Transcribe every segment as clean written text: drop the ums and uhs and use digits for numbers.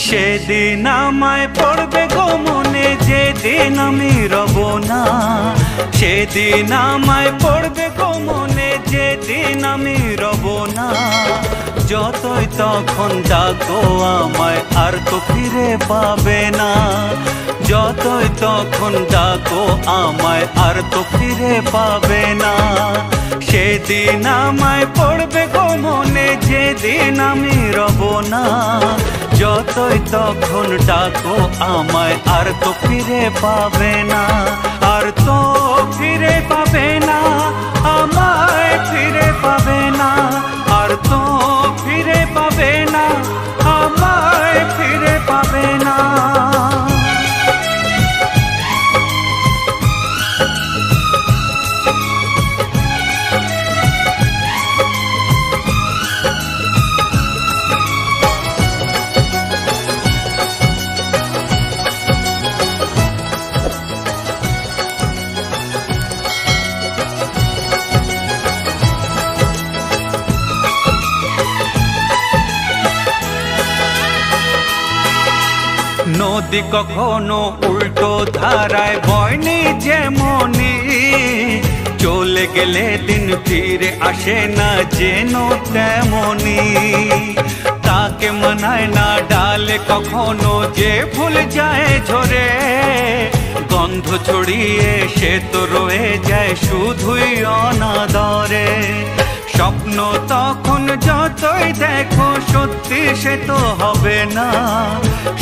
সেদিন আমায় পড়বে গো মনে, যেদিন আমি রব না। সেদিন আমায় পড়বে গো মনে, যেদিন আমি রব না। যতই তখন ডাকো আমায়, আর তো ফিরে পাবে না। যতই তখন ডাকো আমায়, আর তো ফিরে পাবে না। সেদিন আমায় পড়বে গো মনে, যেদিন আমি রব না। যতই তখন ডাকো আমায়, আর তো ফিরে পাবে না। আর তো ফিরে পাবে না, আমায় ফিরে পাবে না। আর তো ফিরে পাবে না, আমায় ফিরে পাবে না। নদী কখনো উল্টো ধারায় বয়নি যেমনি, চলে গেলে দিন ফিরে আসে না যেন তেমনি। তাকে মানায় না ডালে কখনো যে ফুল যায় ঝরে, গন্ধ ছড়িয়ে সে তো রয়ে যায় শুধুই অনাদরে। স্বপ্ন তখন যতই দেখো সত্যি সে তো হবে না।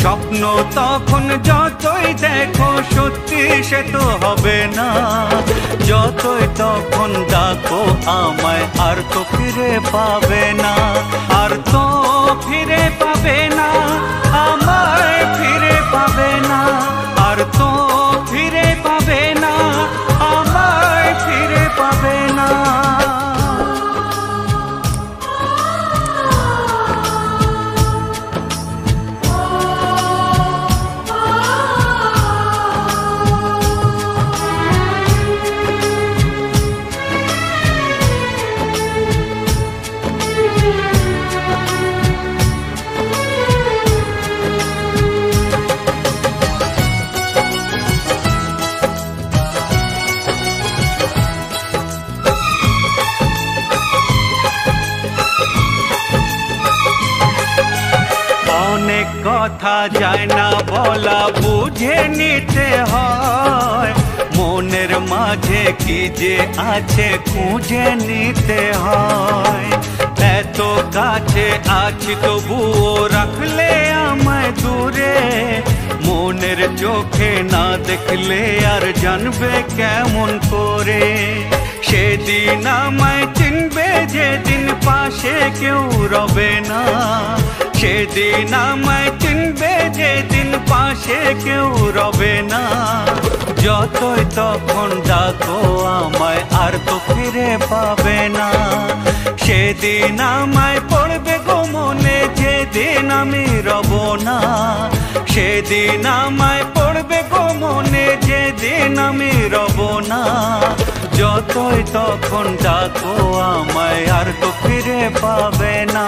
স্বপ্ন তখন যতই দেখো সত্যি সে তো হবে না। যতই তখন ডাকো আমায়, আর তো ফিরে পাবে না। আর তো ফিরে পাবে না, আমায় ফিরে পাবে না। আর তো ফিরে পাবে না, আমায় ফিরে পাবে না। অনেক কথা যায় না বলা, বুঝে নিতে হয়। মনের মাঝে কি যে আছে খুঁজে নিতে হয়। এত কাছে আছি তবুও রাখলে আমায় দূরে। মনের চোখে না দেখলে আর জানবে কেমন করে। সেদিন আমায় চিনবে যেদিন পাশে কেউ রবে না। সেদিন আমায় চিনবে যেদিন পাশে কেউ রবে না। যতই তখন ডাকো আমায়, আর তো ফিরে পাবে না। সেদিন আমায় পড়বে গো মনে, যেদিন আমি রব না। সেদিন আমায় পড়বে গো মনে, যেদিন আমি রব না। যতই তখন ডাকো আমায়, আর তো ফিরে পাবে না।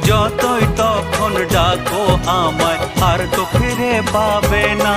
যতই তখন ডাকো আমায়, আর তো ফিরে পাবে না।